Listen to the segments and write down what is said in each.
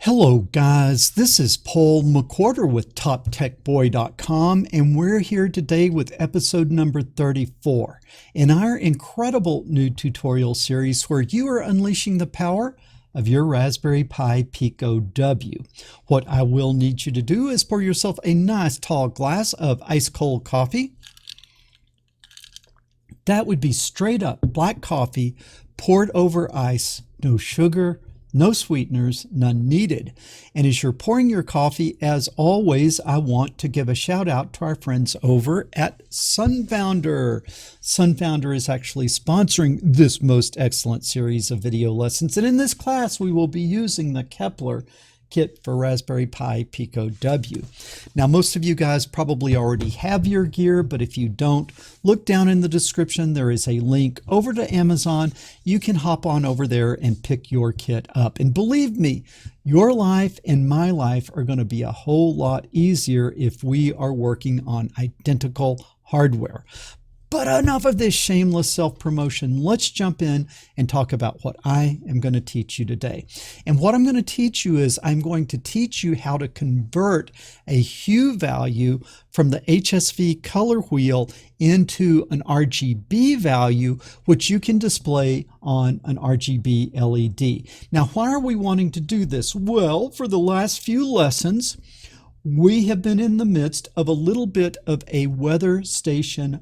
Hello guys, this is Paul McWhorter with TopTechBoy.com, and we're here today with episode number 34 in our incredible new tutorial series where you are unleashing the power of your Raspberry Pi Pico W. What I will need you to do is pour yourself a nice tall glass of ice cold coffee. That would be straight up black coffee poured over ice, no sugar, no sweeteners, none needed. And as you're pouring your coffee, as always, I want to give a shout out to our friends over at Sunfounder. Sunfounder is actually sponsoring this most excellent series of video lessons. And in this class, we will be using the Kepler kit for Raspberry Pi Pico W. Now, most of you guys probably already have your gear, but if you don't, look down in the description. There is a link over to Amazon. You can hop on over there and pick your kit up. And believe me, your life and my life are going to be a whole lot easier if we are working on identical hardware. But enough of this shameless self-promotion. Let's jump in and talk about what I am going to teach you today. And what I'm going to teach you is I'm going to teach you how to convert a hue value from the HSV color wheel into an RGB value, which you can display on an RGB LED. Now, why are we wanting to do this? Well, for the last few lessons, we have been in the midst of a little bit of a weather station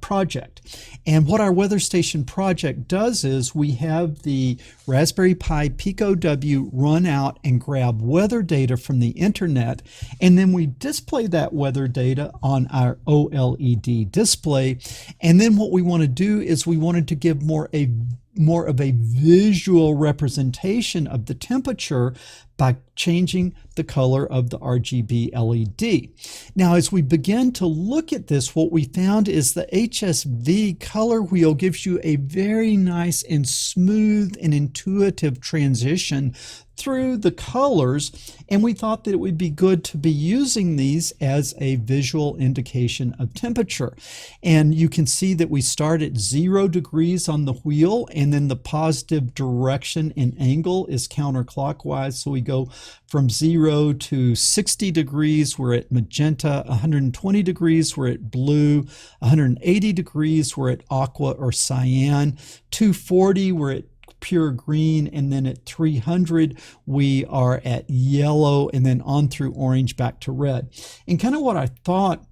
project. And what our weather station project does is we have the Raspberry Pi Pico W run out and grab weather data from the internet, and then we display that weather data on our OLED display. And then what we want to do is we wanted to give more of a visual representation of the temperature by changing the color of the RGB LED. Now, as we begin to look at this, what we found is the HSV color wheel gives you a very nice and smooth and intuitive transition through the colors, and we thought that it would be good to be using these as a visual indication of temperature. And you can see that we start at 0 degrees on the wheel, and then the positive direction and angle is counterclockwise. So we go from 0 to 60 degrees, we're at magenta, 120 degrees, we're at blue, 180 degrees, we're at aqua or cyan, 240, we're at pure green, and then at 300 we are at yellow, and then on through orange back to red. And kind of what I thought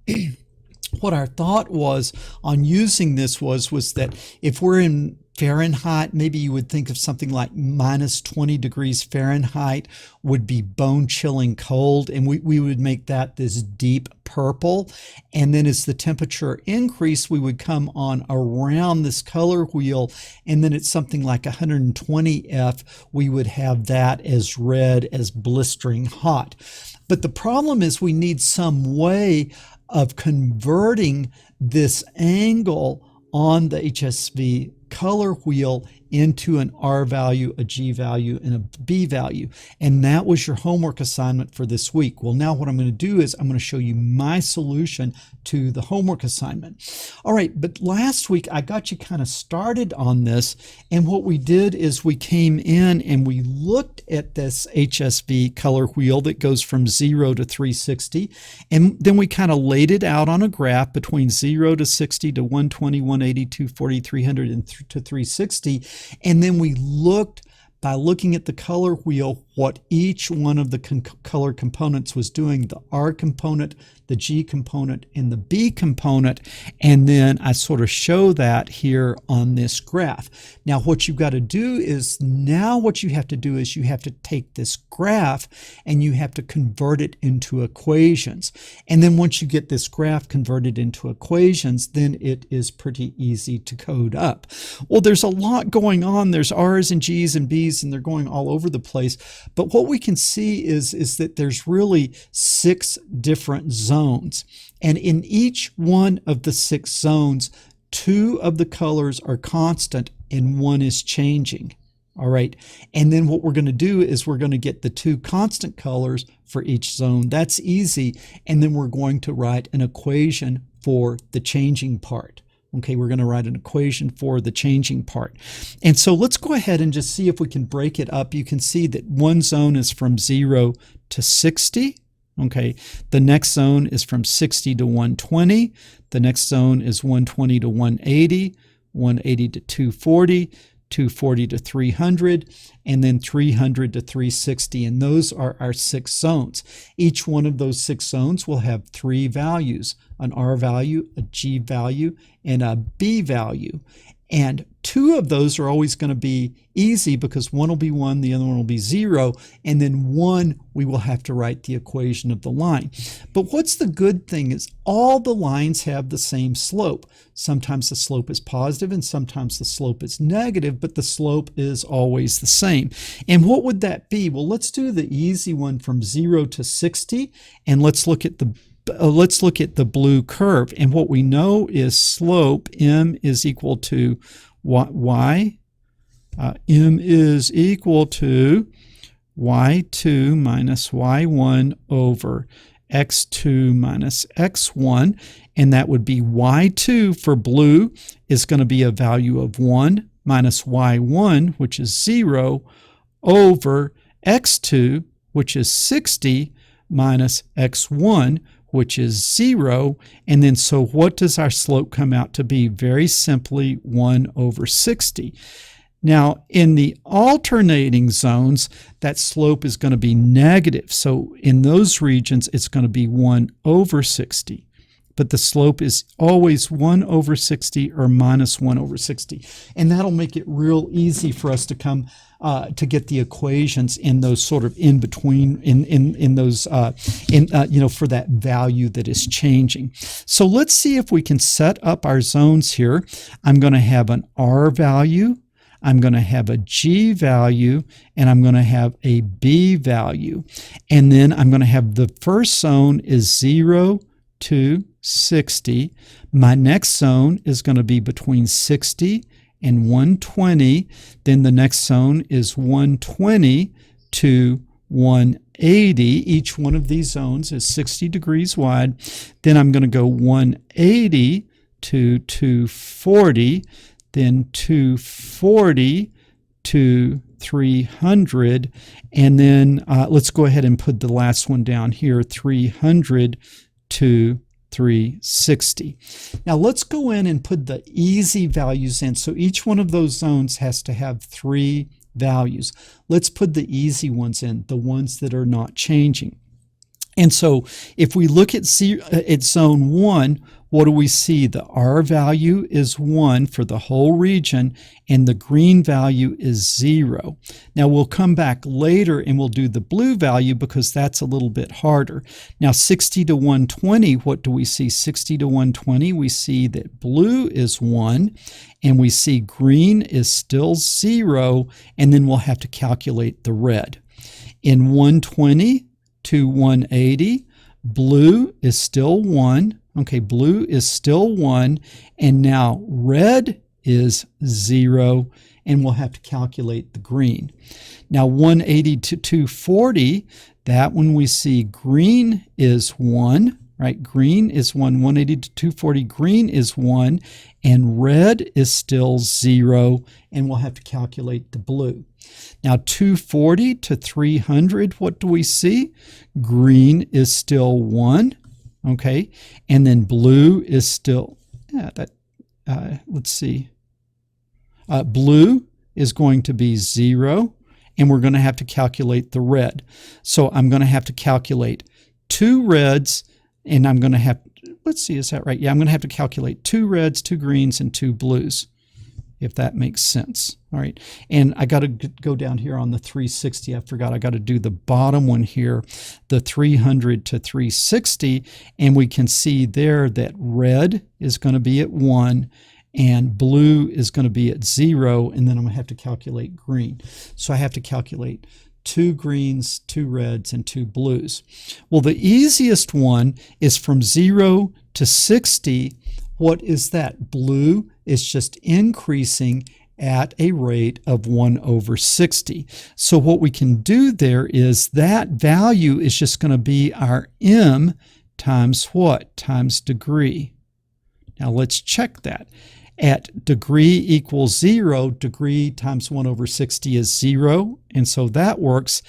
what our thought was on using this was that if we're in Fahrenheit, maybe you would think of something like minus 20 degrees Fahrenheit would be bone-chilling cold, and we would make that this deep purple. And then as the temperature increased, we would come on around this color wheel, and then at something like 120 F, we would have that as red, as blistering hot. But the problem is we need some way of converting this angle on the HSV color wheel into an R value, a G value, and a B value. And that was your homework assignment for this week. Well, now what I'm going to do is I'm going to show you my solution to the homework assignment. All right, but last week I got you kind of started on this, and what we did is we came in and we looked at this HSV color wheel that goes from 0 to 360, and then we kind of laid it out on a graph between 0 to 60 to 120, 180, 240, 300, and to 360. And then we looked, by looking at the color wheel, what each one of the color components was doing, the R component, the G component, and the B component. And then I sort of show that here on this graph. Now, what you've got to do is, what you have to do is you have to take this graph and you have to convert it into equations. And then once you get this graph converted into equations, then it is pretty easy to code up. Well, there's a lot going on. There's R's and G's and B's, and they're going all over the place. But what we can see is that there's really 6 different zones. And in each one of the 6 zones, 2 of the colors are constant and 1 is changing. All right. And then what we're going to do is we're going to get the 2 constant colors for each zone. That's easy. And then we're going to write an equation for the changing part. Okay, we're going to write an equation for the changing part. And so let's go ahead and just see if we can break it up. You can see that one zone is from 0 to 60. Okay, the next zone is from 60 to 120. The next zone is 120 to 180, 180 to 240, 240 to 300, and then 300 to 360. And those are our 6 zones. Each one of those 6 zones will have 3 values, an R value, a G value, and a B value. And 2 of those are always going to be easy because one will be 1, the other one will be 0, and then 1 we will have to write the equation of the line. But what's the good thing is all the lines have the same slope. Sometimes the slope is positive and sometimes the slope is negative, but the slope is always the same. And what would that be? Well, let's do the easy one from 0 to 60, and let's look at the blue curve. And what we know is slope m is equal to y. M is equal to y2 minus y1 over x2 minus x1, and that would be y2 for blue is going to be a value of 1 minus y1, which is 0, over x2, which is 60, minus x1, which is 0. And then so what does our slope come out to be? Very simply 1 over 60. Now in the alternating zones, that slope is going to be negative. So in those regions, it's going to be 1 over 60. But the slope is always 1 over 60 or minus 1 over 60. And that'll make it real easy for us to come to get the equations in those sort of in between, in those, for that value that is changing. So let's see if we can set up our zones here. I'm going to have an R value, I'm going to have a G value, and I'm going to have a B value. And then I'm going to have the first zone is 0 to 60. My next zone is going to be between 60 and 120. Then the next zone is 120 to 180. Each one of these zones is 60 degrees wide. Then I'm going to go 180 to 240, then 240 to 300, and then let's go ahead and put the last one down here, 300 to 360. Now let's go in and put the easy values in. So each one of those zones has to have 3 values. Let's put the easy ones in, the ones that are not changing. And so if we look at zone 1, what do we see? The R value is 1 for the whole region, and the green value is 0. Now we'll come back later and we'll do the blue value because that's a little bit harder. Now 60 to 120, what do we see? 60 to 120, we see that blue is 1, and we see green is still 0, and then we'll have to calculate the red. In 120 to 180, blue is still 1. Okay, blue is still 1, and now red is 0, and we'll have to calculate the green. Now 180 to 240, that one we see green is 1, right? Green is 1, 180 to 240, green is 1, and red is still 0, and we'll have to calculate the blue. Now 240 to 300, what do we see? Green is still 1. Okay, and then blue is still, let's see, blue is going to be 0, and we're going to have to calculate the red. So I'm going to have to calculate 2 reds, and I'm going to have, let's see, is that right? Yeah, I'm going to have to calculate 2 reds, 2 greens, and 2 blues, if that makes sense. All right, and I got to go down here on the 360. I forgot I got to do the bottom one here, the 300 to 360, and we can see there that red is going to be at 1 and blue is going to be at 0, and then I'm going to have to calculate green. So I have to calculate 2 greens, 2 reds, and 2 blues. Well, the easiest one is from 0 to 60. What is that? Blue is just increasing at a rate of 1 over 60. So what we can do there is that value is just going to be our m times what? Times degree. Now let's check that. At degree equals 0, degree times 1 over 60 is 0, and so that works.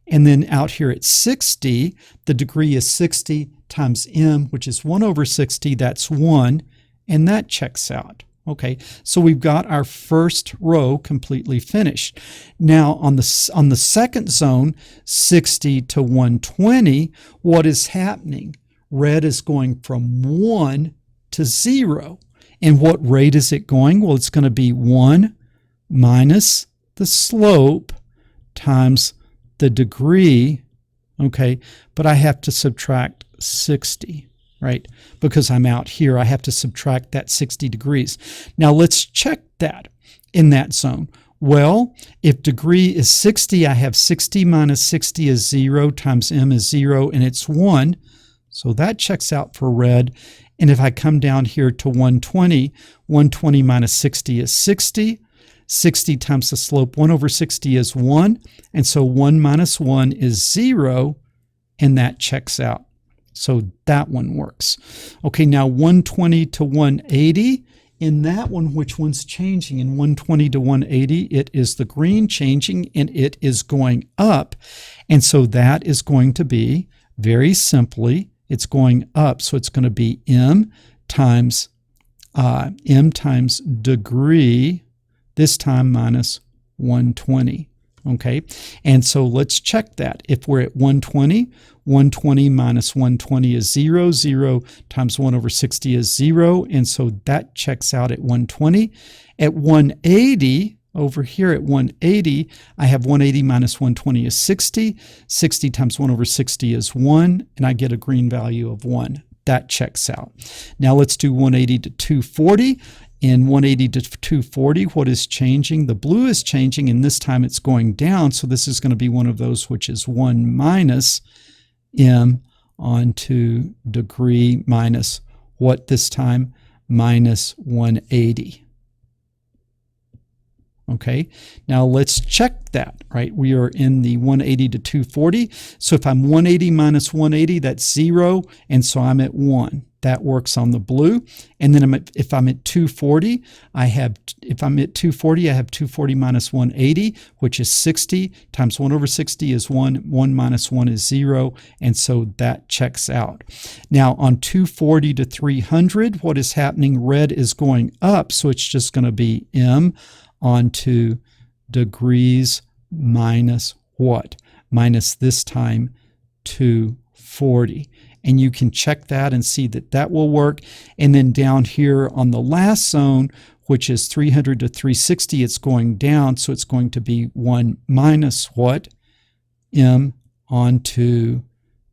And then out here at 60, the degree is 60 times m, which is 1 over 60, that's 1, and that checks out. Okay, so we've got our first row completely finished. Now on the second zone, 60 to 120, what is happening? Red is going from 1 to 0. And what rate is it going? Well, it's going to be 1 minus the slope times the degree, okay? But I have to subtract 60, right? Because I'm out here, I have to subtract that 60 degrees. Now let's check that in that zone. Well, if degree is 60, I have 60 minus 60 is 0 times m is 0, and it's 1. So that checks out for red. And if I come down here to 120, 120 minus 60 is 60. 60 times the slope, 1 over 60 is 1. And so 1 minus 1 is 0, and that checks out. So that one works. Okay, now 120 to 180. In that one, which one's changing? In 120 to 180, it is the green changing, and it is going up. And so that is going to be, very simply, it's going up, so it's going to be m times degree, this time minus 120. Okay, and so let's check that. If we're at 120, 120 minus 120 is 0. 0 times 1 over 60 is 0, and so that checks out at 120. At 180, over here at 180, I have 180 minus 120 is 60. 60 times 1 over 60 is 1, and I get a green value of 1. That checks out. Now let's do 180 to 240. In 180 to 240, what is changing? The blue is changing, and this time it's going down, so this is going to be one of those which is 1 minus m onto degree minus what this time? Minus 180. Okay, now let's check that, right? We are in the 180 to 240. So if I'm 180 minus 180, that's 0, and so I'm at 1. That works on the blue. And then if I'm at 240, I have 240 minus 180, which is 60, times 1 over 60 is 1. 1 minus 1 is 0, and so that checks out. Now on 240 to 300, what is happening? Red is going up, so it's just going to be m onto degrees minus what? Minus this time 240. And you can check that and see that that will work. And then down here on the last zone, which is 300 to 360, it's going down, so it's going to be 1 minus what? M onto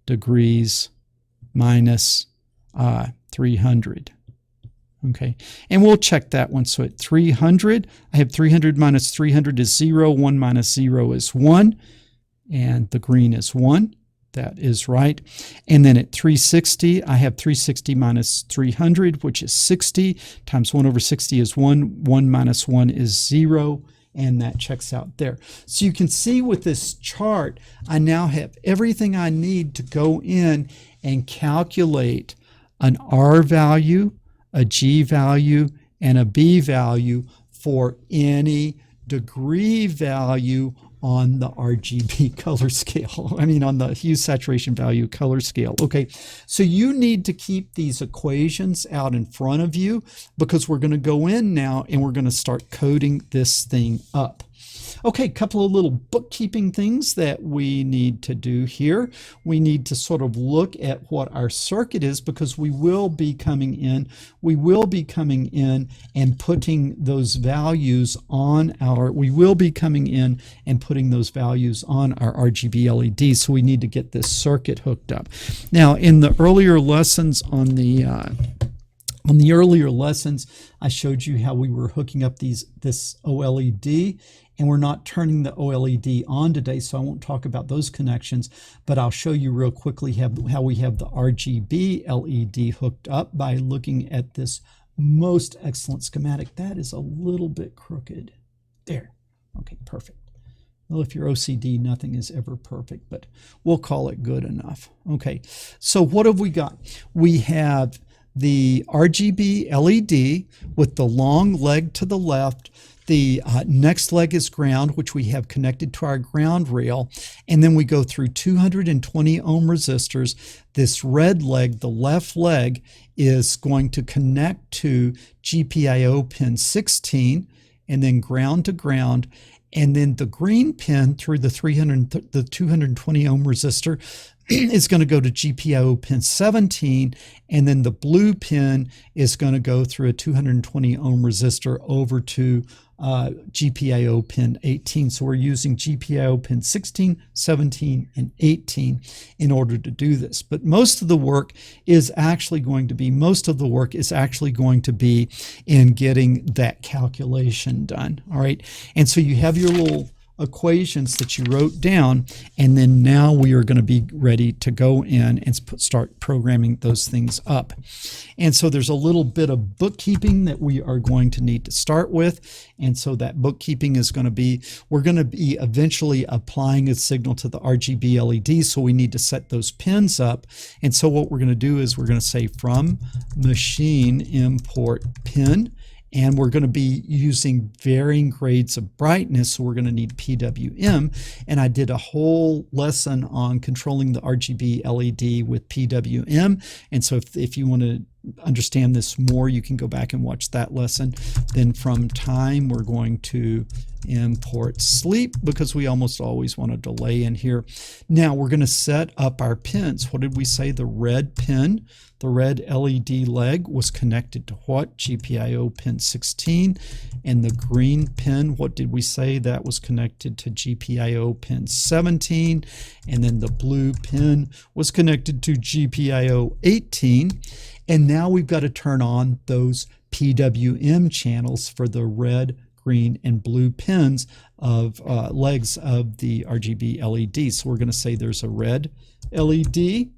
degrees minus 300. Okay, and we'll check that one. So at 300, I have 300 minus 300 is 0. 1 minus 0 is 1. And the green is 1. That is right. And then at 360, I have 360 minus 300, which is 60. Times 1 over 60 is 1. 1 minus 1 is 0. And that checks out there. So you can see with this chart, I now have everything I need to go in and calculate an R value, a G value, and a B value for any degree value on the RGB color scale. I mean, on the hue saturation value color scale. Okay, so you need to keep these equations out in front of you because we're going to go in now and we're going to start coding this thing up. Okay, a couple of little bookkeeping things that we need to do here. We need to sort of look at what our circuit is because we will be coming in and putting those values on our, RGB LEDs, so we need to get this circuit hooked up. Now, in the earlier lessons on the earlier lessons, I showed you how we were hooking up this OLED, and we're not turning the OLED on today, so I won't talk about those connections, but I'll show you real quickly how we have the RGB LED hooked up by looking at this most excellent schematic. That is a little bit crooked. There. Okay, perfect. Well, if you're OCD, nothing is ever perfect, but we'll call it good enough. Okay, so what have we got? We have the RGB LED with the long leg to the left. The next leg is ground, which we have connected to our ground rail. And then we go through 220 ohm resistors. This red leg, the left leg, is going to connect to GPIO pin 16 and then ground to ground. And then the green pin through the 220 ohm resistor is going to go to GPIO pin 17, and then the blue pin is going to go through a 220 ohm resistor over to GPIO pin 18. So we're using GPIO pin 16, 17, and 18 in order to do this. But most of the work is actually going to be in getting that calculation done. All right. And so you have your little equations that you wrote down, and then now we are going to be ready to go in and start programming those things up. And so there's a little bit of bookkeeping that we are going to need to start with, and so that bookkeeping is going to be, we're going to be eventually applying a signal to the RGB LED, so we need to set those pins up. And so what we're going to do is we're going to say from machine import pin, and we're going to be using varying grades of brightness, so we're going to need PWM. And I did a whole lesson on controlling the RGB LED with PWM. And so if you want to understand this more, you can go back and watch that lesson. Then from time, we're going to import sleep, because we almost always want a delay in here. Now we're going to set up our pins. What did we say? The red pin, the red LED leg was connected to what? GPIO pin 16. And the green pin, what did we say? That was connected to GPIO pin 17. And then the blue pin was connected to GPIO 18. And now we've got to turn on those PWM channels for the red, green, and blue pins of legs of the RGB LED. So we're going to say there's a red LED,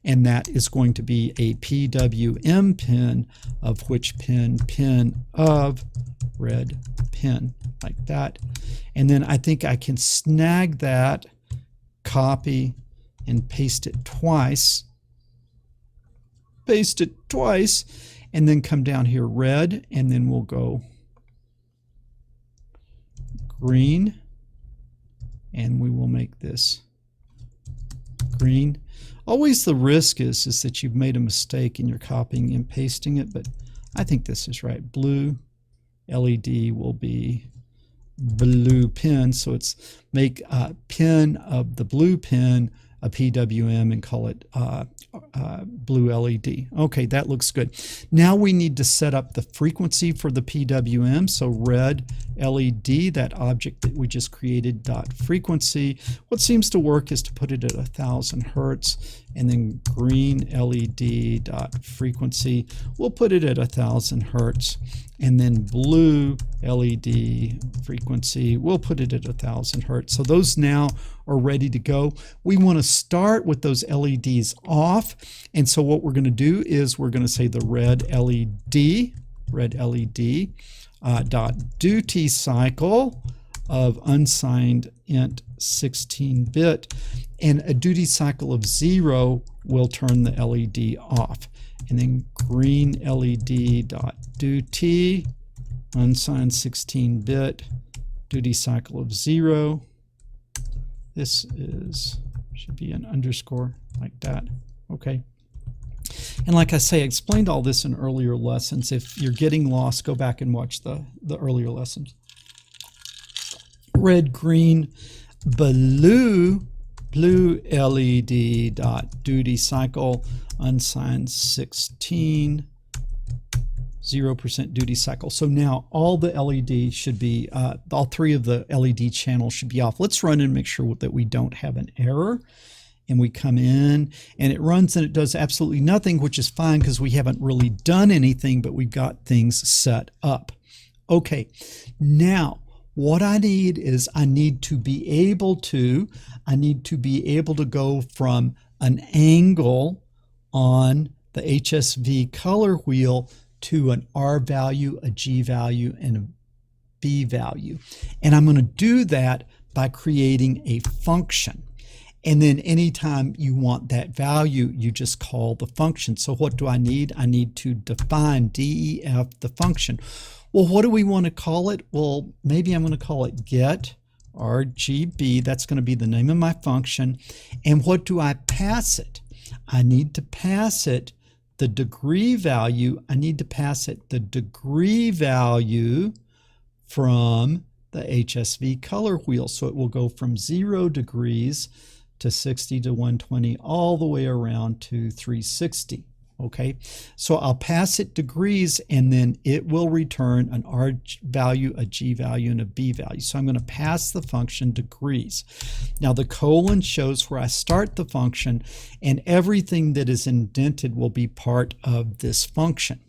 and that is going to be a PWM pin of which pin of red pin, like that. And then I think I can snag that, copy, and paste it twice. Paste it twice, and then come down here red, and then we'll go green, and we will make this green. Always the risk is that you've made a mistake and you're copying and pasting it, but I think this is right. Blue LED will be blue pin, so it's make a pin of the blue pin a PWM and call it blue LED. Okay, that looks good. Now we need to set up the frequency for the PWM. So red LED, that object that we just created, dot frequency. What seems to work is to put it at 1,000 hertz, and then green LED dot frequency, we'll put it at 1,000 hertz, and then blue LED frequency, we'll put it at 1,000 hertz. So those now are ready to go. We want to start with those LEDs off, and so what we're going to do is we're going to say the red LED dot duty cycle of unsigned int 16-bit, and a duty cycle of 0 will turn the LED off. And then green LED dot duty unsigned 16-bit duty cycle of 0. This should be an underscore like that. Okay. And like I say, I explained all this in earlier lessons. If you're getting lost, go back and watch the earlier lessons. Red, green, blue LED dot duty cycle unsigned 16, 0% duty cycle. So now all the LED should be, all three of the LED channels should be off. Let's run and make sure that we don't have an error. And we come in and it runs and it does absolutely nothing, which is fine because we haven't really done anything, but we've got things set up. Okay, now what I need is I need to be able to go from an angle on the HSV color wheel to an R value, a G value, and a B value. And I'm going to do that by creating a function. And then anytime you want that value, you just call the function. So what do I need? I need to define def the function. Well, what do we want to call it? Well, maybe I'm going to call it get RGB. That's going to be the name of my function. And what do I pass it? I need to pass it the degree value. I need to pass it the degree value from the HSV color wheel. So it will go from 0 degrees to 60 to 120 all the way around to 360. Okay, so I'll pass it degrees, and then it will return an R value, a G value, and a B value. So I'm going to pass the function degrees. Now the colon shows where I start the function, and everything that is indented will be part of this function.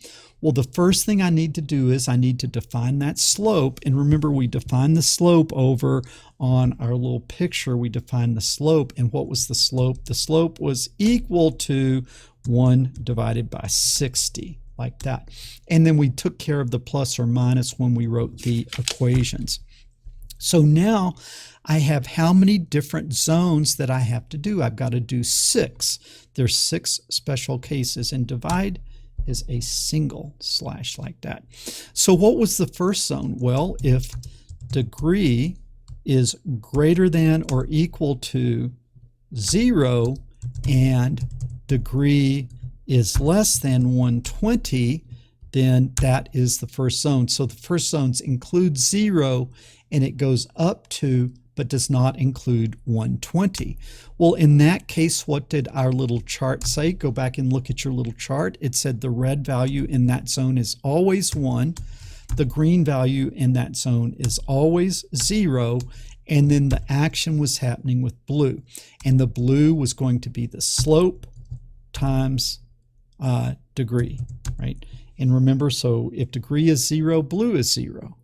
Well, the first thing I need to do is I need to define that slope. And remember, we defined the slope over on our little picture. We defined the slope. And what was the slope? The slope was equal to 1 divided by 60, like that. And then we took care of the plus or minus when we wrote the equations. So now I have how many different zones that I have to do? I've got to do 6. There's 6 special cases, and divide is a single slash like that. So what was the first zone? Well, if degree is greater than or equal to 0 and degree is less than 120, then that is the first zone. So the first zones include 0, and it goes up to but does not include 120. Well, in that case, what did our little chart say? Go back and look at your little chart. It said the red value in that zone is always 1. The green value in that zone is always 0. And then the action was happening with blue. And the blue was going to be the slope times degree, right? And remember, so if degree is 0, blue is 0.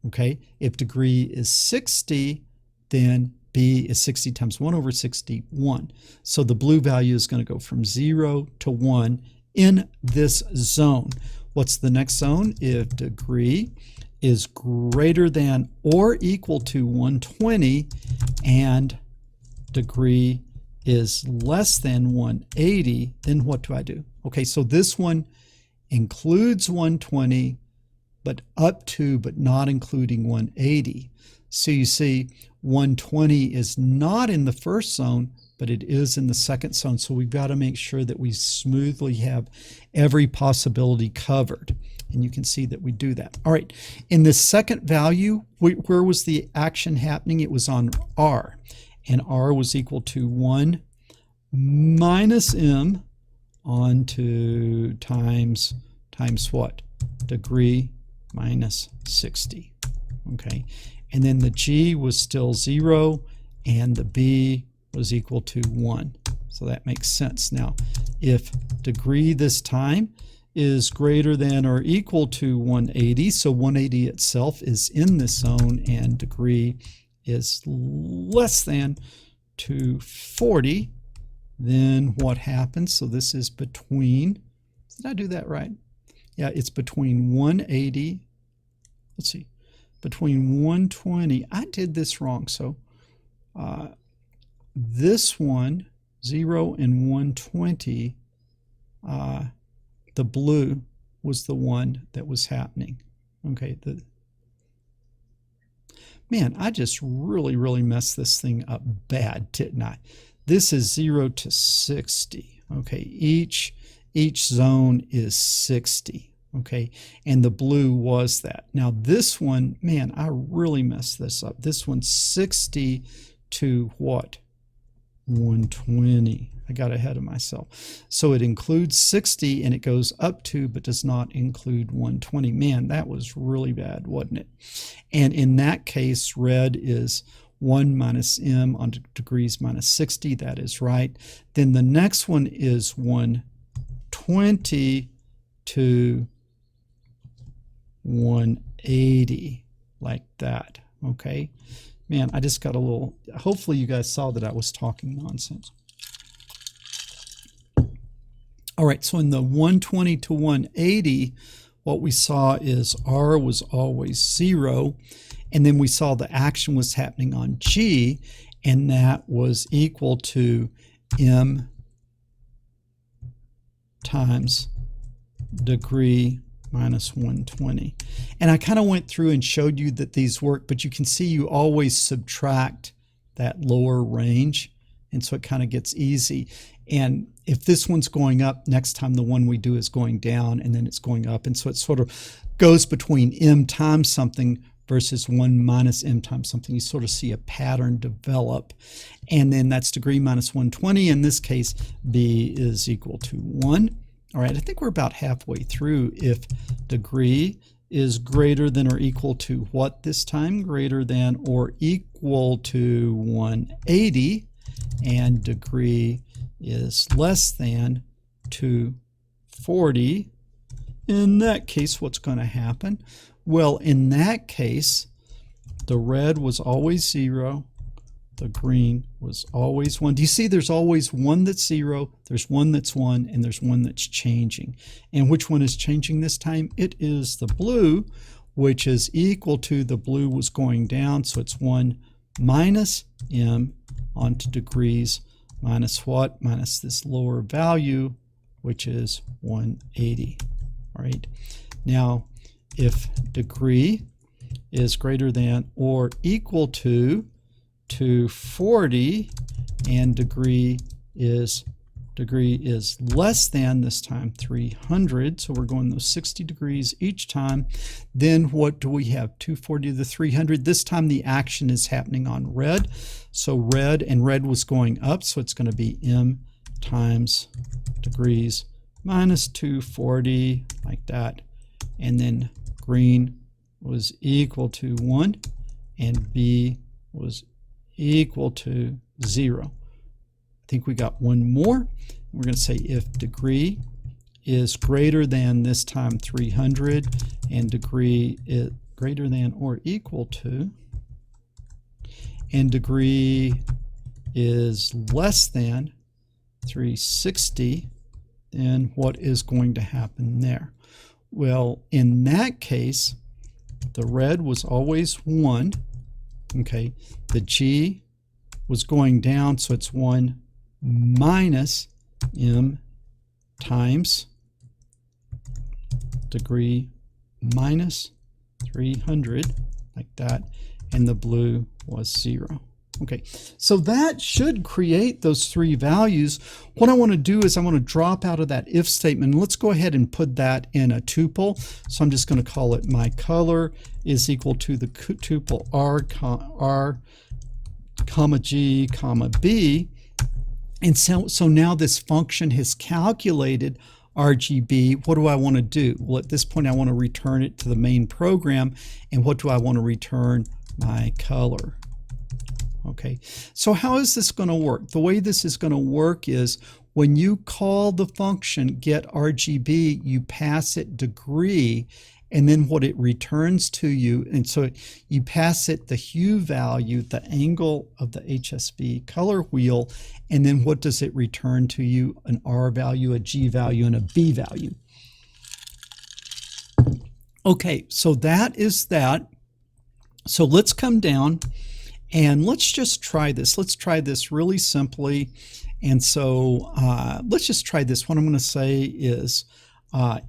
Okay, if degree is 60, then B is 60 times 1 over 61. So the blue value is going to go from 0 to 1 in this zone. What's the next zone? If degree is greater than or equal to 120 and degree is less than 180, then what do I do? Okay, so this one includes 120, but up to, but not including 180. So you see 120 is not in the first zone, but it is in the second zone. So we've got to make sure that we smoothly have every possibility covered. And you can see that we do that. All right, in the second value, where was the action happening? It was on R. And R was equal to 1 minus M onto times what? Degree minus 60. Okay, and then the G was still 0 and the B was equal to 1. So that makes sense. Now, if degree this time is greater than or equal to 180, so 180 itself is in this zone, and degree is less than 240, then what happens? So this is between, did I do that right? Yeah, it's between 180, let's see, between 120. I did this wrong. So this one, 0 and 120, the blue was the one that was happening. Okay, man, I just really messed this thing up bad, didn't I? This is 0 to 60. Okay, each zone is 60. Okay, and the blue was that. Now this one, man, I really messed this up. This one's 60 to what? 120. I got ahead of myself. So it includes 60 and it goes up to, but does not include 120. Man, that was really bad, wasn't it? And in that case, red is 1 minus M on degrees minus 60. That is right. Then the next one is 120 to 180, like that. Okay. Man, I just got a little, hopefully you guys saw that I was talking nonsense. All right, so in the 120 to 180, what we saw is R was always 0, and then we saw the action was happening on G, and that was equal to M times degree minus 120. And I kind of went through and showed you that these work, but you can see you always subtract that lower range, and so it kind of gets easy. And if this one's going up, next time the one we do is going down, and then it's going up, and so it sort of goes between M times something versus 1 minus M times something. You sort of see a pattern develop, and then that's degree minus 120. In this case, B is equal to 1. All right, I think we're about halfway through. If degree is greater than or equal to what this time? Greater than or equal to 180, and degree is less than 240. In that case, what's going to happen? Well, in that case, the red was always 0, the green was always 1. Do you see there's always one that's 0, there's one that's 1, and there's one that's changing? And which one is changing this time? It is the blue, which is equal to, the blue was going down, so it's 1 minus M onto degrees minus what? Minus this lower value, which is 180. All right. Now, if degree is greater than or equal to 240 and degree is less than, this time 300, so we're going those 60 degrees each time, then what do we have? 240 to the 300. This time the action is happening on red, so red, and red was going up, so it's going to be M times degrees minus 240, like that, and then green was equal to 1 and B was equal to 0. I think we got one more. We're going to say if degree is greater than, this time 300, and degree is greater than or equal to, and degree is less than 360, then what is going to happen there? Well, in that case, the red was always 1. Okay, the G was going down, so it's 1 minus M times degree minus 300, like that, and the blue was 0. Okay, so that should create those three values. What I want to do is I want to drop out of that if statement. Let's go ahead and put that in a tuple. So I'm just going to call it my color is equal to the tuple R, comma G, comma B. And so now this function has calculated RGB. What do I want to do? Well, at this point, I want to return it to the main program. And what do I want to return? My color. Okay, so how is this going to work? The way this is going to work is when you call the function get RGB, you pass it degree, and then what it returns to you, and so you pass it the hue value, the angle of the HSV color wheel, and then what does it return to you? An R value, a G value, and a B value. Okay, so that is that. So let's come down and let's just try this. Let's try this really simply. And so let's just try this. What I'm going to say is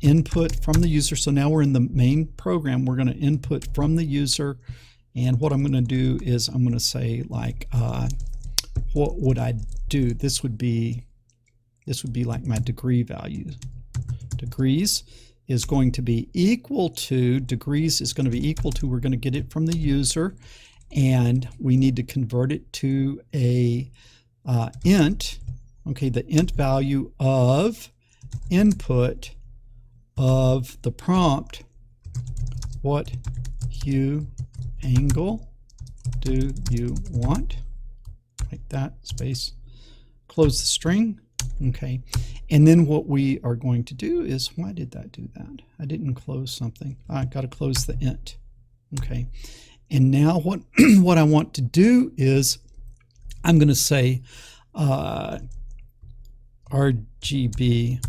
input from the user. So now we're in the main program. We're going to input from the user. And what I'm going to do is I'm going to say, like, what would I do? This would be like my degree value. Degrees is going to be equal to, degrees is going to be equal to, we're going to get it from the user. And we need to convert it to a int. Okay, the int value of input of the prompt. What hue angle do you want? Like that, space, close the string. Okay, and then what we are going to do is, why did that do that? I didn't close something. I got to close the int. Okay. And now what I want to do is I'm going to say RGB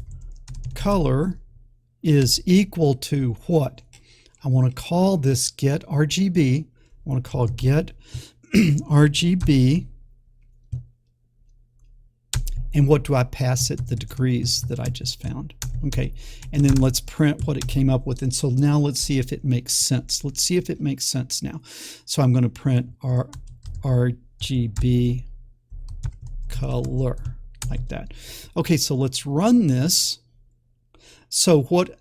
color is equal to what? I want to call this get RGB. I want to call get RGB And what do I pass it? The degrees that I just found. Okay, and then let's print what it came up with. And so now let's see if it makes sense. Let's see if it makes sense now. So I'm going to print RGB color like that. Okay, so let's run this. So what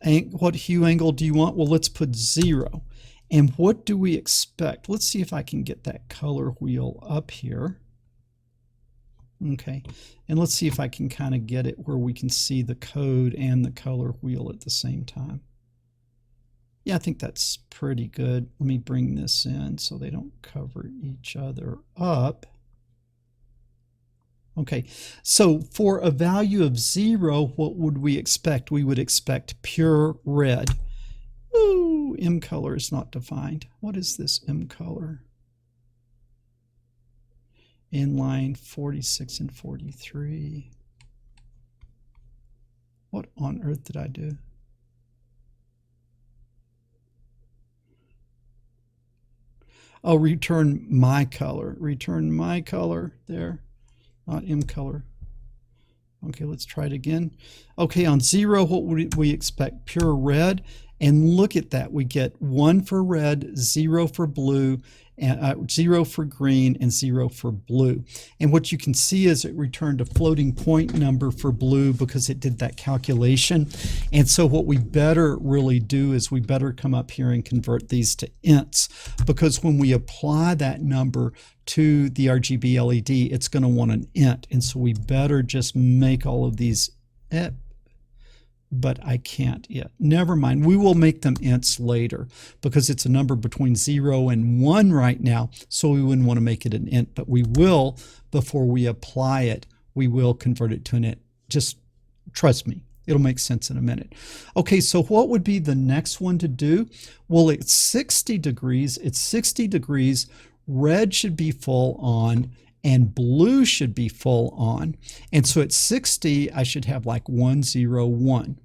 hue angle do you want? Well, let's put 0. And what do we expect? Let's see if I can get that color wheel up here. Okay, and let's see if I can kind of get it where we can see the code and the color wheel at the same time. Yeah, I think that's pretty good. Let me bring this in so they don't cover each other up. Okay, so for a value of 0, what would we expect? We would expect pure red. Ooh, M color is not defined. What is this M color? In line 46 and 43. What on earth did I do? Oh, return my color. Return my color there, not M color. Okay, let's try it again. Okay, on 0, what would we expect? Pure red. And look at that. We get 1 for red, 0 for blue, and 0 for green, and 0 for blue. And what you can see is it returned a floating point number for blue because it did that calculation. And so what we better really do is we better come up here and convert these to ints, because when we apply that number to the RGB LED, it's going to want an int. And so we better just make all of these but I can't yet. Never mind. We will make them ints later because it's a number between 0 and 1 right now, so we wouldn't want to make it an int, but we will, before we apply it, we will convert it to an int. Just trust me. It'll make sense in a minute. Okay, so what would be the next one to do? Well, it's 60 degrees. It's 60 degrees. Red should be full on, and blue should be full on. And so at 60, I should have like 1, 0, 1.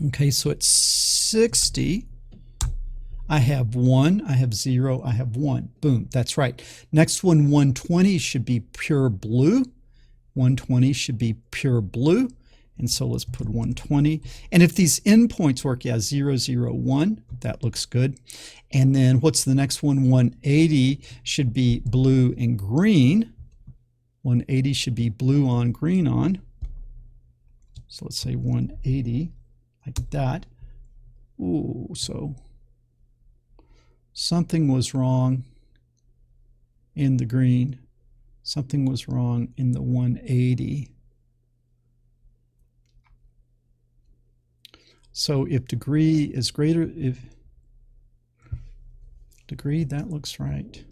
Okay, so at 60, I have 1, I have 0, I have 1. Boom, that's right. Next one, 120 should be pure blue. 120 should be pure blue. And so let's put 120. And if these endpoints work, yeah, 0, 0, 1, that looks good. And then what's the next one? 180 should be blue and green. 180 should be blue on, green on. So let's say 180, like that. Ooh, so something was wrong in the green. Something was wrong in the 180. So if degree is greater, if degree, that looks right.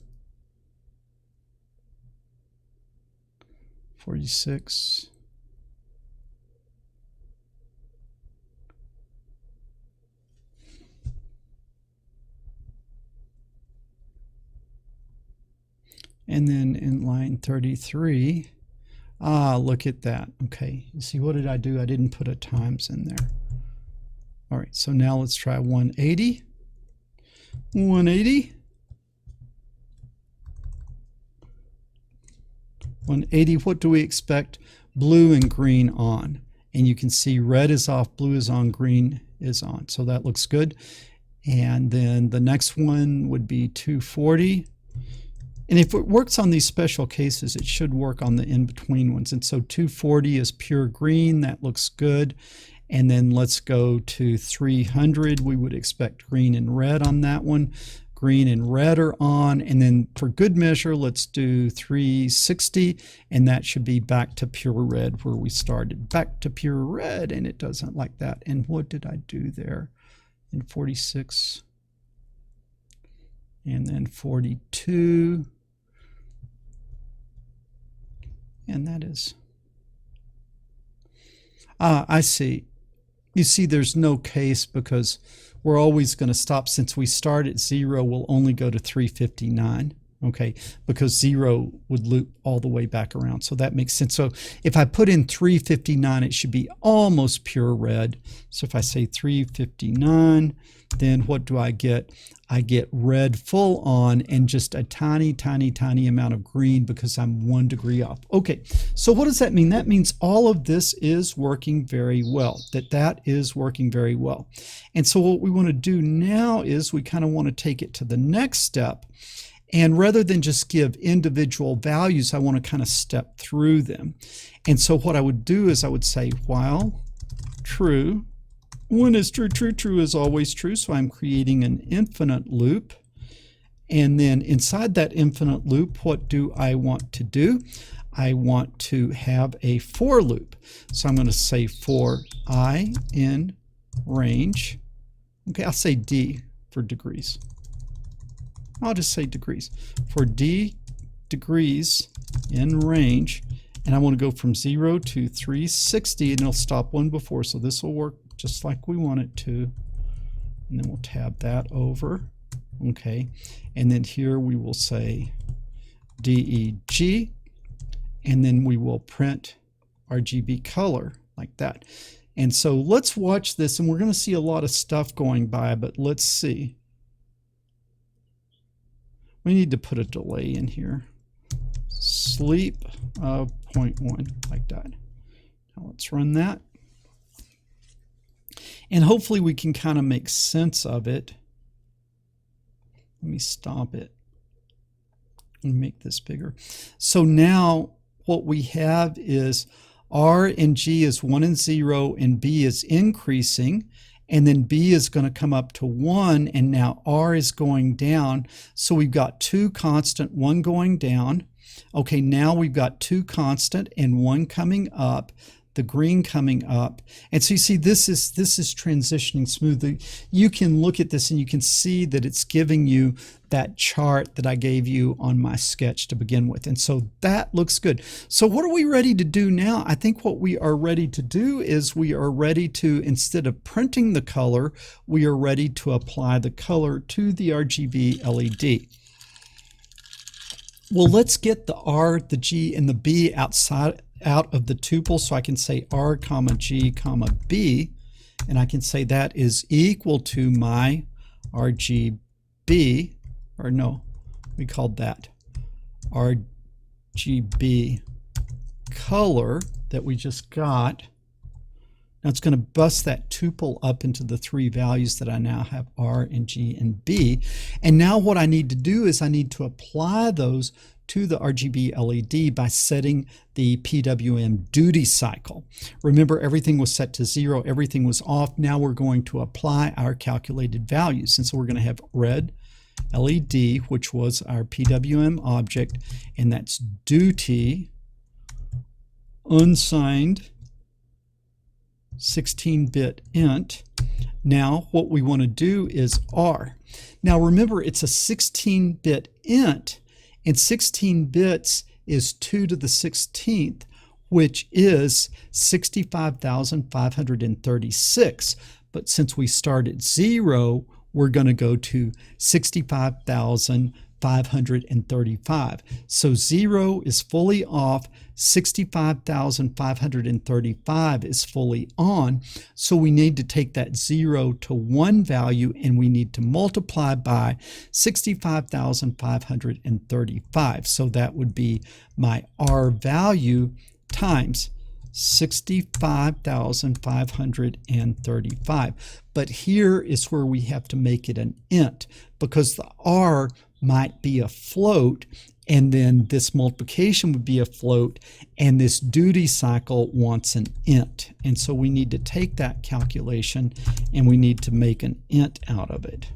46. And then in line 33, look at that. Okay, you see, what did I do? I didn't put a times in there. All right, so now let's try 180. 180. 180, what do we expect? Blue and green on. And you can see red is off, blue is on, green is on. So that looks good. And then the next one would be 240. And if it works on these special cases, it should work on the in-between ones. And so 240 is pure green. That looks good. And then let's go to 300. We would expect green and red on that one. Green and red are on. And then for good measure, let's do 360. And that should be back to pure red where we started. Back to pure red. And it doesn't like that. And what did I do there? In 46. And then 42. And that is, I see. You see there's no case because we're always going to stop. Since we start at 0, we'll only go to 359. okay, because 0 would loop all the way back around. So that makes sense. So if I put in 359, it should be almost pure red. So if I say 359, then what do I get? I get red full on and just a tiny, tiny, tiny amount of green because I'm 1 degree off. Okay, so what does that mean? That means all of this is working very well, that is working very well. And so what we want to do now is we kind of want to take it to the next step. And rather than just give individual values, I want to kind of step through them. And so what I would do is I would say while true, when is true, true, true is always true. So I'm creating an infinite loop. And then inside that infinite loop, what do I want to do? I want to have a for loop. So I'm going to say for I in range. Okay, I'll say D for degrees. I'll just say degrees. For D degrees in range, and I want to go from 0 to 360, and it'll stop one before, so this will work just like we want it to. And then we'll tab that over. Okay, and then here we will say DEG, and then we will print RGB color like that. And so let's watch this, and we're going to see a lot of stuff going by, but let's see. We need to put a delay in here. Sleep of 0.1 like that. Now let's run that. And hopefully we can kind of make sense of it. Let me stop it and make this bigger. So now what we have is R and G is 1 and 0, and B is increasing. And then B is going to come up to 1, and now R is going down. So we've got 2 constant, 1 going down. Okay, now we've got 2 constant and 1 coming up, the green coming up. And so you see this is transitioning smoothly. You can look at this and you can see that it's giving you that chart that I gave you on my sketch to begin with. And so that looks good. So what are we ready to do now? I think what we are ready to do is we are ready to, instead of printing the color, we are ready to apply the color to the RGB LED. Well, let's get the R, the G, and the B out of the tuple, so I can say R, comma, G, comma, B, and I can say that is equal to my RGB, or no, we called that RGB color that we just got. Now it's going to bust that tuple up into the 3 values that I now have, R and G and B. And now what I need to do is I need to apply those to the RGB LED by setting the PWM duty cycle. Remember, everything was set to 0, everything was off. Now we're going to apply our calculated values. And so we're going to have red LED, which was our PWM object, and that's duty unsigned 16-bit int. Now what we want to do is R. Now remember, it's a 16-bit int, and 16 bits is 2 to the 16th, which is 65,536. But since we start at 0, we're going to go to 65,535. So 0 is fully off, 65,535 is fully on. So we need to take that 0 to 1 value, and we need to multiply by 65,535. So that would be my R value times 65,535. But here is where we have to make it an int, because the R might be a float, and then this multiplication would be a float, and this duty cycle wants an int. And so we need to take that calculation and we need to make an int out of it,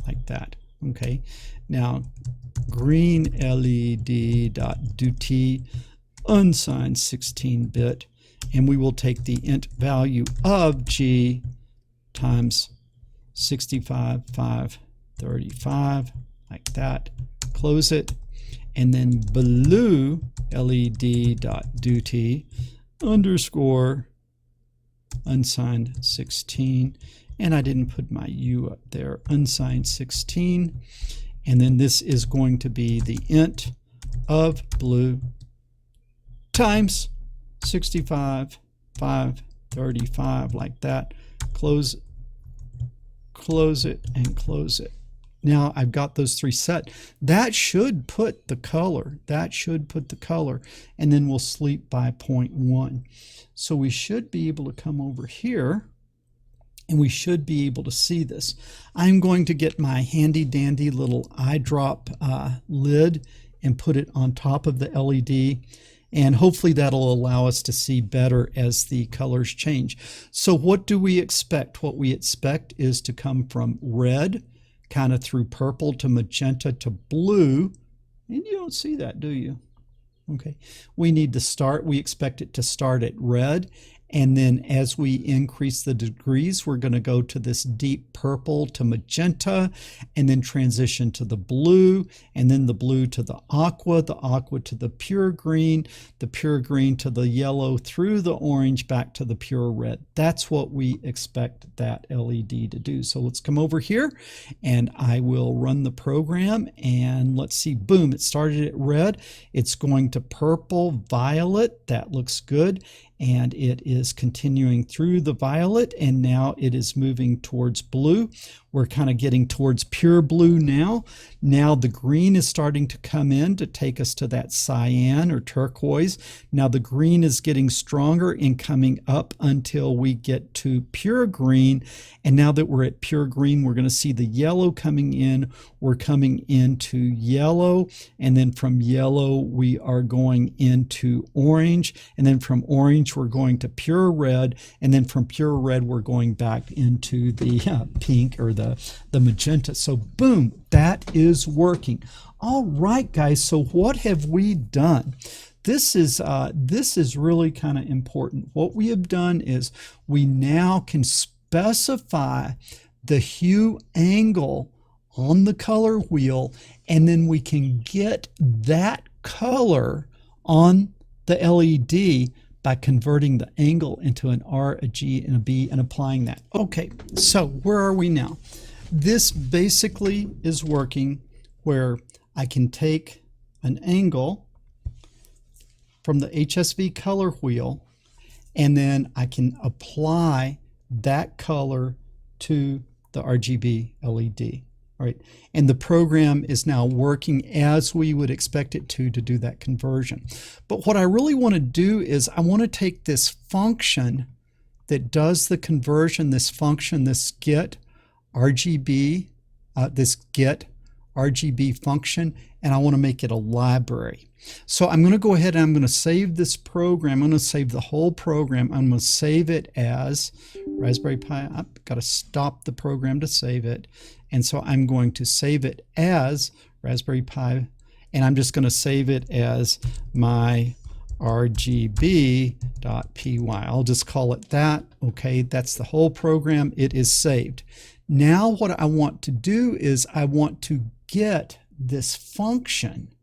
like that. Okay, now green LED.duty unsigned 16-bit, and we will take the int value of G times 65,535, like that, close it, and then blue LED.duty underscore unsigned 16, and I didn't put my U up there, unsigned 16, and then this is going to be the int of blue times 65, 535, like that. Close it, and close it. Now I've got those three set. That should put the color. And then we'll sleep by 0.1. So we should be able to come over here, and we should be able to see this. I'm going to get my handy dandy little eyedrop lid and put it on top of the LED, and hopefully that'll allow us to see better as the colors change. So what do we expect? What we expect is to come from red kind of through purple to magenta to blue, and you don't see that, do you? Okay, we expect it to start at red, and then as we increase the degrees, we're going to go to this deep purple to magenta, and then transition to the blue, and then the blue to the aqua to the pure green to the yellow, through the orange, back to the pure red. That's what we expect that LED to do. So let's come over here, and I will run the program, and let's see, boom, it started at red. It's going to purple, violet, that looks good. And it is continuing through the violet, and now it is moving towards blue. We're kind of getting towards pure blue now. Now the green is starting to come in to take us to that cyan or turquoise. Now the green is getting stronger and coming up until we get to pure green. And now that we're at pure green, we're going to see the yellow coming in. We're coming into yellow, and then from yellow we are going into orange, and then from orange we're going to pure red, and then from pure red we're going back into the pink or the magenta. So boom, that is working. All right, guys, so what have we done? This is really kind of important. What we have done is we now can specify the hue angle on the color wheel, and then we can get that color on the LED by converting the angle into an R, a G, and a B, and applying that. Okay, so where are we now? This basically is working where I can take an angle from the HSV color wheel, and then I can apply that color to the RGB LED. All right, and the program is now working as we would expect it to do that conversion. But what I really want to do is I want to take this function that does the conversion, this function, this get RGB, function, and I want to make it a library. So I'm going to go ahead and I'm going to save this program. I'm going to save the whole program. I'm going to save it as Raspberry Pi. I've got to stop the program to save it. And so I'm going to save it as Raspberry Pi, and I'm just going to save it as my rgb.py. I'll just call it that. Okay, that's the whole program. It is saved. Now what I want to do is I want to get this function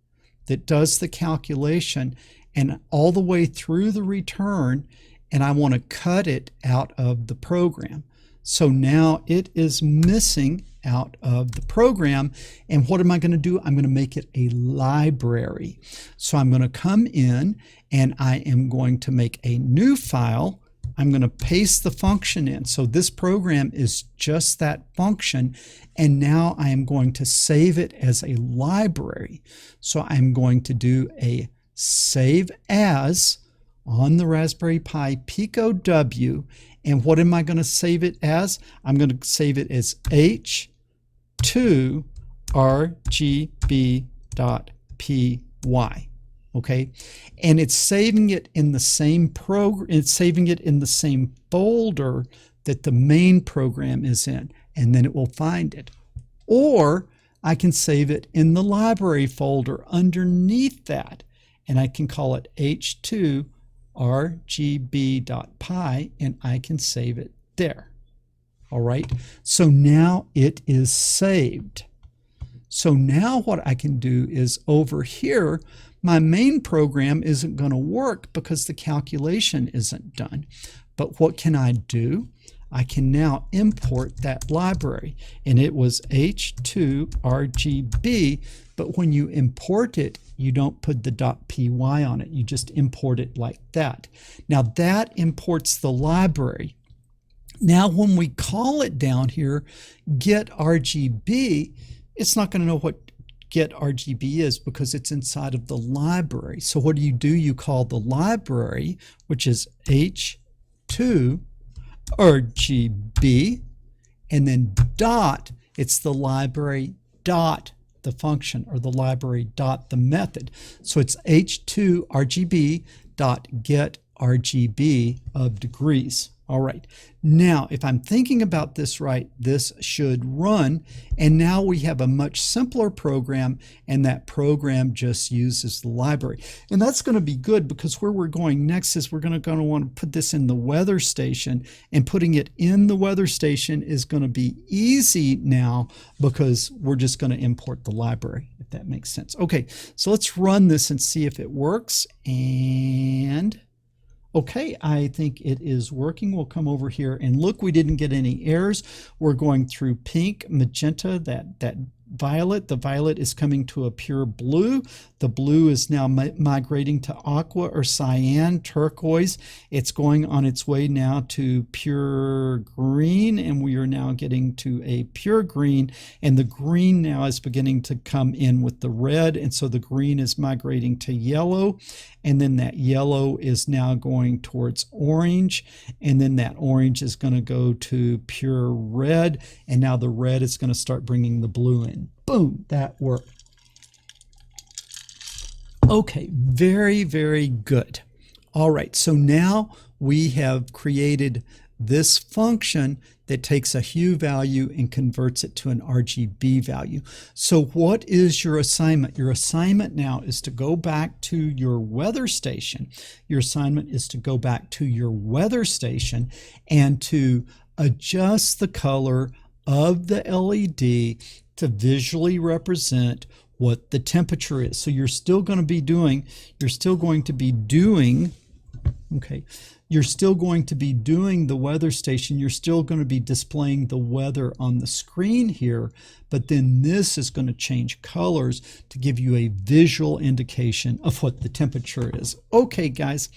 that does the calculation and all the way through the return, and I want to cut it out of the program. So now it is missing out of the program, and what am I going to do? I'm going to make it a library. So I'm going to come in and I am going to make a new file. I'm going to paste the function in. So this program is just that function, and now I am going to save it as a library. So I'm going to do a save as on the Raspberry Pi Pico W, and what am I going to save it as? I'm going to save it as h2rgb.py. Okay, and it's saving it in the same program. It's saving it in the same folder that the main program is in, and then it will find it. Or I can save it in the library folder underneath that, and I can call it h2rgb.py, and I can save it there. All right, so now it is saved. So now what I can do is over here, my main program isn't going to work because the calculation isn't done. But what can I do? I can now import that library. And it was H2 RGB, but when you import it, you don't put the .py on it. You just import it like that. Now that imports the library. Now when we call it down here, get RGB, it's not going to know what get RGB is because it's inside of the library. So what do? You call the library, which is H2 RGB, and then dot, it's the library dot the function, or the library dot the method. So it's H2 RGB dot get RGB of degrees. All right, now if I'm thinking about this right, this should run, and now we have a much simpler program, and that program just uses the library. And that's going to be good because where we're going next is we're going to want to put this in the weather station, and putting it in the weather station is going to be easy now because we're just going to import the library, if that makes sense. Okay, so let's run this and see if it works. And okay, I think it is working. We'll come over here and look, we didn't get any errors. We're going through pink, magenta, that violet. The violet is coming to a pure blue. The blue is now migrating to aqua or cyan, turquoise. It's going on its way now to pure green, and we are now getting to a pure green, and the green now is beginning to come in with the red, and so the green is migrating to yellow, and then that yellow is now going towards orange, and then that orange is going to go to pure red, and now the red is going to start bringing the blue in. Boom, that worked. Okay, very, very good. All right, so now we have created this function that takes a hue value and converts it to an RGB value. So what is your assignment? Your assignment now is to go back to your weather station. Your assignment is to go back to your weather station and to adjust the color of the LED to visually represent what the temperature is. So you're still going to be doing the weather station. You're still going to be displaying the weather on the screen here, but then this is going to change colors to give you a visual indication of what the temperature is. Okay, guys.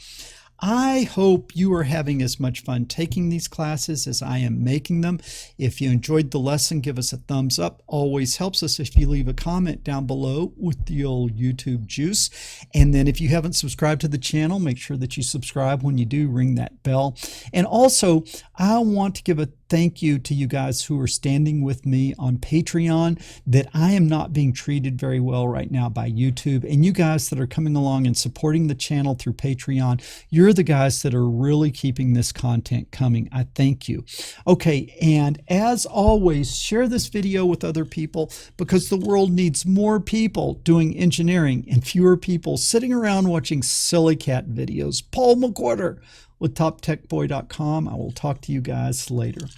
I hope you are having as much fun taking these classes as I am making them. If you enjoyed the lesson, give us a thumbs up. Always helps us if you leave a comment down below with the old YouTube juice. And then if you haven't subscribed to the channel, make sure that you subscribe. When you do, ring that bell. And also, I want to give a thank you to you guys who are standing with me on Patreon, that I am not being treated very well right now by YouTube. And you guys that are coming along and supporting the channel through Patreon, you're the guys that are really keeping this content coming. I thank you. Okay, and as always, share this video with other people because the world needs more people doing engineering and fewer people sitting around watching silly cat videos. Paul McWhorter with TopTechBoy.com. I will talk to you guys later.